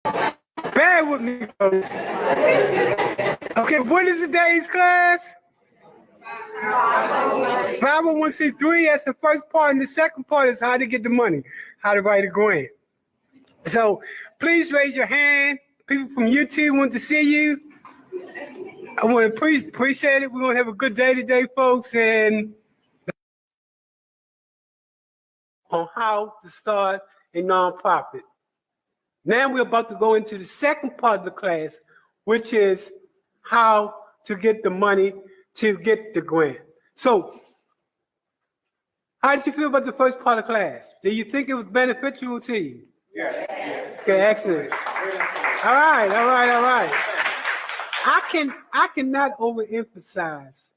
Bear with me, folks. Okay, what is today's class? 501c3, that's the first part, and the second part is how to get the money, how to write a grant. So please raise your hand. People from YouTube want to see you. I want to appreciate it. We're going to have a good day today, folks, and on how to start a nonprofit. Now we're about to go into the second part of the class, which is how to get the money to get the grant. So, how did you feel about the first part of class? Do you think it was beneficial to you? Yes. Okay, excellent. All right. I cannot overemphasize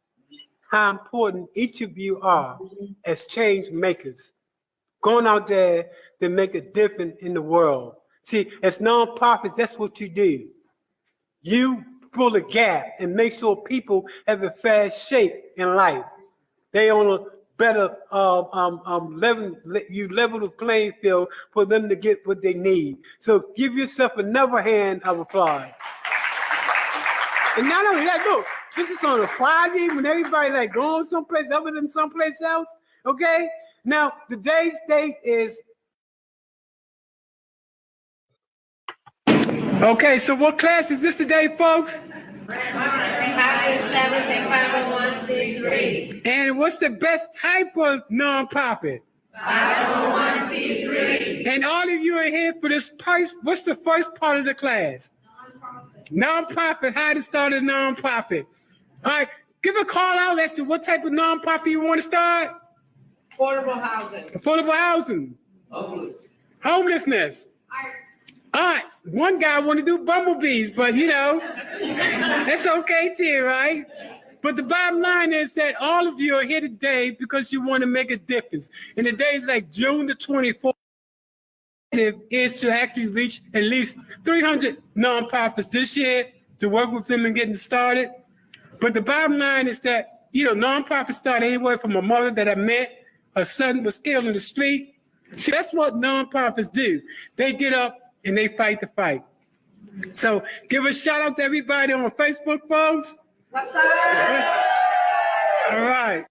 how important each of you are as change makers, going out there to make a difference in the world. See, as nonprofits, that's what you do. You fill a gap and make sure people have a fair shake in life. They on a better level, you level the playing field for them to get what they need. So give yourself another hand of applause. And not only that, look, this is on a Friday when everybody like going someplace other than someplace else, okay? Now, today's date is... Okay, so what class is this today, folks? How to establish a 501c3. And what's the best type of nonprofit? 501c3. And all of you are here for this price. What's the first part of the class? Nonprofit, how to start a nonprofit. All right, give a call out as to what type of nonprofit you want to start. Affordable housing. Affordable housing. Homelessness. Arts. One guy want to do bumblebees, but you know, that's okay too, right? But the bottom line is that all of you are here today because you want to make a difference. And the days like June the 24th is to actually reach at least 300 nonprofits this year to work with them and getting started. But the bottom line is that, you know, nonprofits start anywhere from a mother that I met, her son was killed in the street. See, that's what nonprofits do. They get up and they fight the fight. So give a shout out to everybody on Facebook, folks. What's up? All right.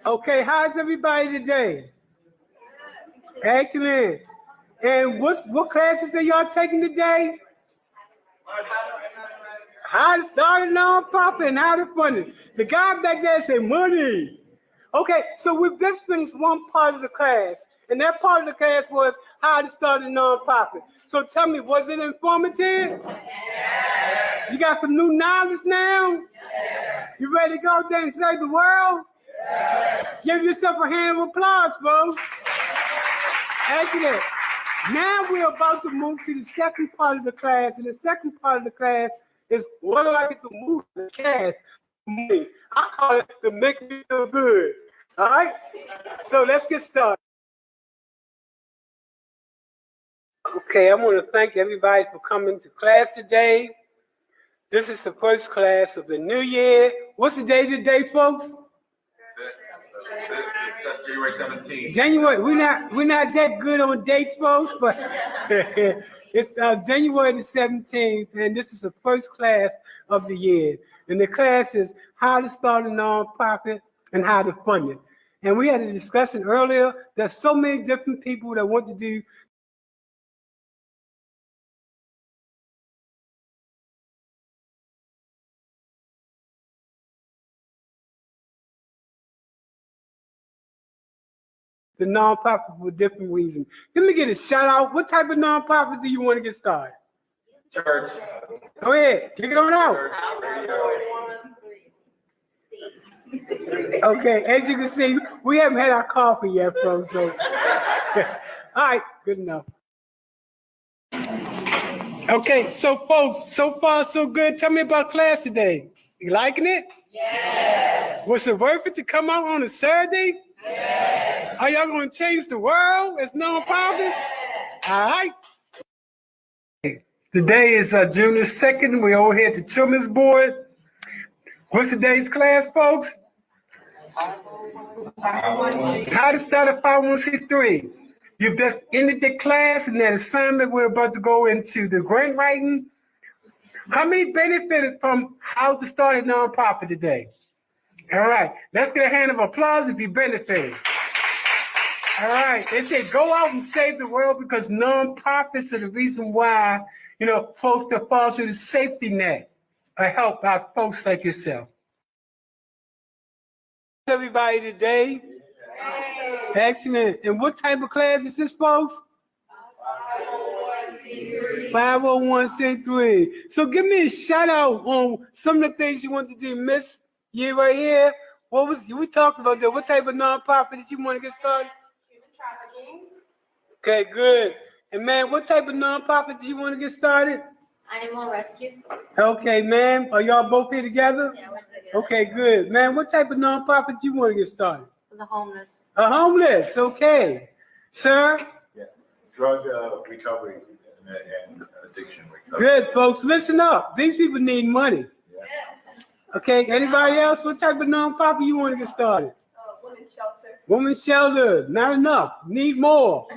Okay, how's everybody today? Excellent. And what classes are y'all taking today? How to start a nonprofit and how to fund it. The guy back there said money. Okay, so we've just finished one part of the class, and that part of the class was how to start a nonprofit. So tell me, was it informative? Yes. You got some new knowledge now? Yes. You ready to go out there and save the world? Yes. Give yourself a hand of applause, folks. Excellent. Now we're about to move to the second part of the class, and the second part of the class is what do I get to move to the class? I call it to make me feel good. All right? So let's get started. Okay, I want to thank everybody for coming to class today. This is the first class of the new year. What's the date today, folks? January 17th. January. We're not that good on dates, folks, but it's January the 17th, and this is the first class of the year. And the class is how to start a nonprofit and how to fund it. And we had a discussion earlier. There's so many different people that want to do the nonprofit for different reasons. Let me get a shout out. What type of nonprofits do you want to get started? Church. Go ahead, kick it on out. Okay, as you can see, we haven't had our coffee yet, folks. So, all right, good enough. Okay, so folks, so far so good. Tell me about class today. You liking it? Yes. Was it worth it to come out on a Saturday? Yes. Are y'all going to change the world as nonprofit? Yes. All right. Today is June the 2nd. We're over here at the Children's Board. What's today's class, folks? How to start a 501c3. You've just ended the class and that assignment. We're about to go into the grant writing. How many benefited from how to start a nonprofit today? All right, let's get a hand of applause if you benefited. All right, they say go out and save the world because nonprofits are the reason why, folks that fall through the safety net are helped by folks like yourself. Everybody today? Excellent. And what type of class is this, folks? 501c3. So give me a shout out on some of the things you want to do, Miss. Yeah, right here. We talked about that. What type of nonprofit did you want to get started? Human trafficking. Okay, good. And man, what type of nonprofit do you want to get started? Animal rescue. Okay, ma'am. Are y'all both here together? Yeah, we're together. Okay, good. Man, what type of nonprofit do you want to get started? For the homeless. A homeless. Okay. Sir? Yeah, drug recovery and addiction recovery. Good, folks. Listen up. These people need money. Yes. Okay, anybody else? What type of nonprofit you want to get started? Women's shelter. Women's shelter. Not enough. Need more.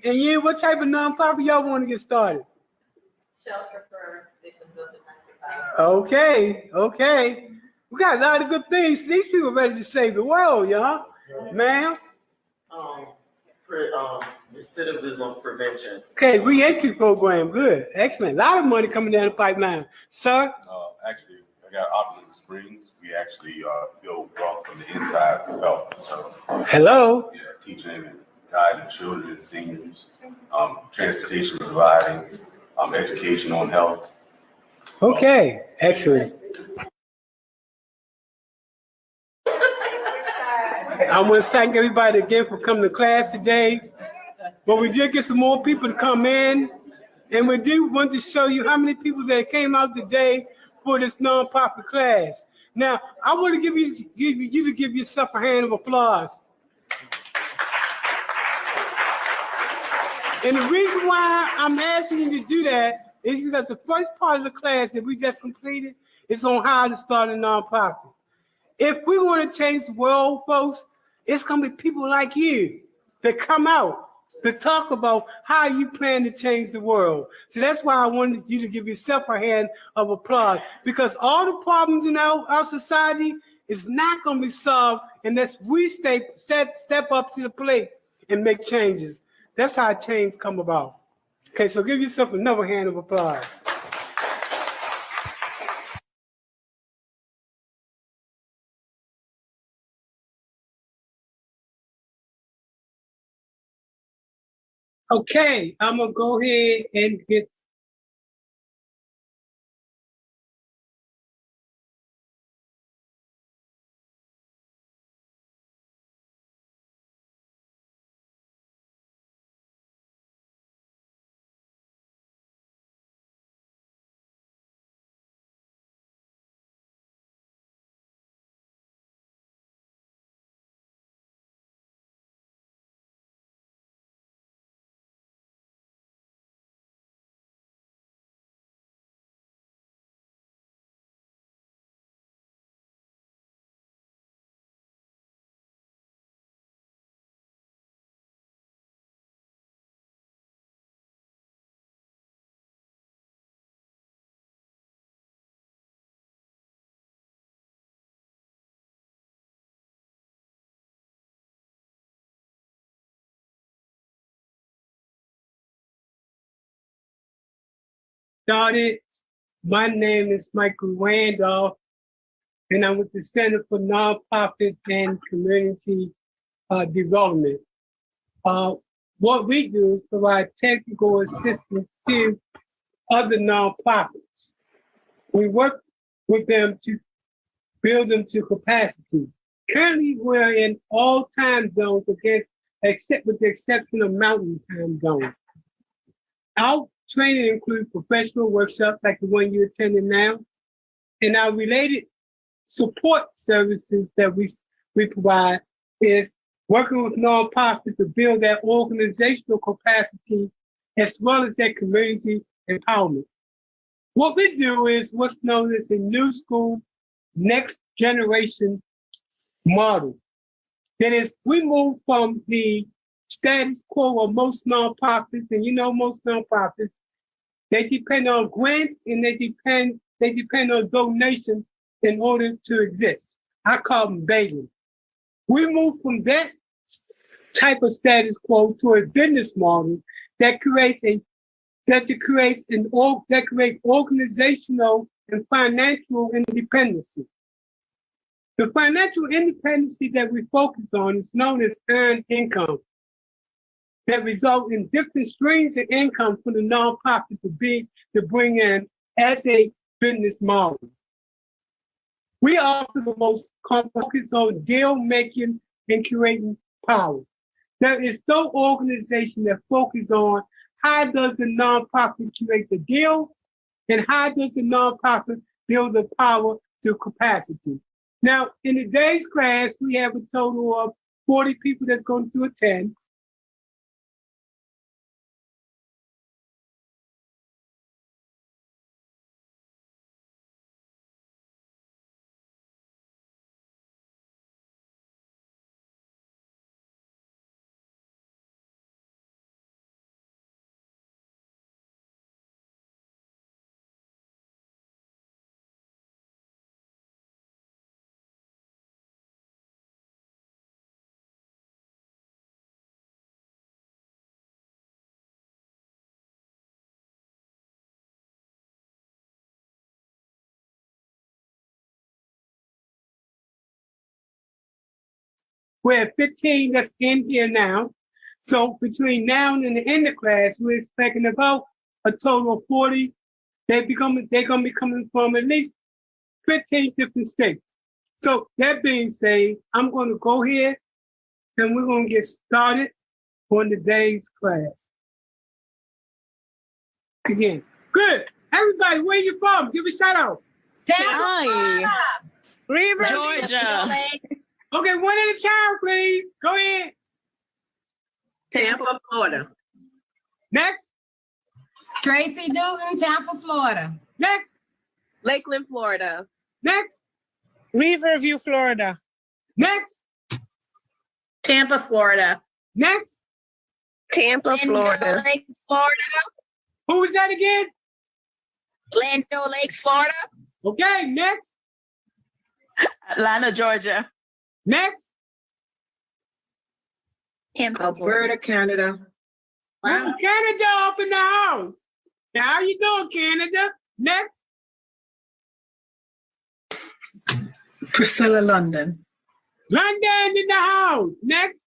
And you, what type of nonprofit y'all want to get started? Shelter for victims of domestic violence. Okay. We got a lot of good things. These people are ready to save the world, y'all. Ma'am? Recidivism prevention. Okay, re-entry program. Good. Excellent. A lot of money coming down the pipeline. Sir? Actually, I got Opulent Springs. We actually build wealth from the inside for health. So, Hello? yeah, teaching and guiding children and seniors, transportation providing, education on health. Okay. Excellent. I want to thank everybody again for coming to class today. But we did get some more people to come in. And we do want to show you how many people that came out today for this nonprofit class. Now, I want to give you to give yourself a hand of applause. And the reason why I'm asking you to do that is because the first part of the class that we just completed is on how to start a nonprofit. If we want to change the world, folks, it's going to be people like you that come out to talk about how you plan to change the world. So that's why I wanted you to give yourself a hand of applause, because all the problems in our society is not going to be solved unless we step up to the plate and make changes. That's how change come about. Okay, so give yourself another hand of applause. Okay, I'm gonna go ahead and get. Started. My name is Michael Randolph, and I'm with the Center for Nonprofit and Community Development. What we do is provide technical assistance to other nonprofits. We work with them to build them to capacity. Currently, we're in all time zones except with the exception of Mountain Time Zone. Our training includes professional workshops like the one you're attending now, and our related support services that we provide is working with nonprofits to build their organizational capacity as well as their community empowerment. What we do is what's known as a new school, next generation model. That is, we move from the status quo of most nonprofits, and you know most nonprofits, they depend on grants and they depend on donations in order to exist. I call them begging. We move from that type of status quo to a business model that creates organizational and financial independency. The financial independency that we focus on is known as earned income, that result in different streams of income for the nonprofit to bring in as a business model. We offer the most focus on deal making and creating power. There is no organization that focuses on how does the nonprofit create the deal and how does the nonprofit build the power to capacity. Now, in today's class, we have a total of 40 people that's going to attend. We're at 15 that's in here now. So between now and the end of class, we're expecting about a total of 40. They're gonna be coming from at least 15 different states. So that being said, I'm gonna go here and we're gonna get started on today's class. Again, good. Everybody, where you from? Give a shout out. Hi. River, Georgia. Okay, one at a time, please. Go ahead. Tampa, Florida. Next, Tracy Newton, Tampa, Florida. next, Lakeland, Florida. next, Riverview, Florida. next, Tampa, Florida. next. Tampa, Florida. Lakes, Florida. Who was that again? Glendale Lakes, Florida. Okay, next, Atlanta, Georgia. next. Alberta, Canada. Oh, Canada up in the house. Now, how you doing, Canada? Next, Priscilla, London. London in the house. Next.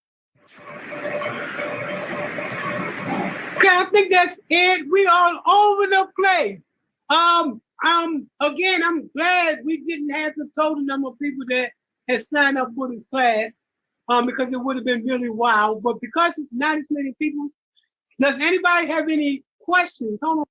Okay, I think that's it. We all over the place. Again, I'm glad we didn't have the total number of people that had signed up for this class, because it would have been really wild. But because it's not as many people, does anybody have any questions? Hold on.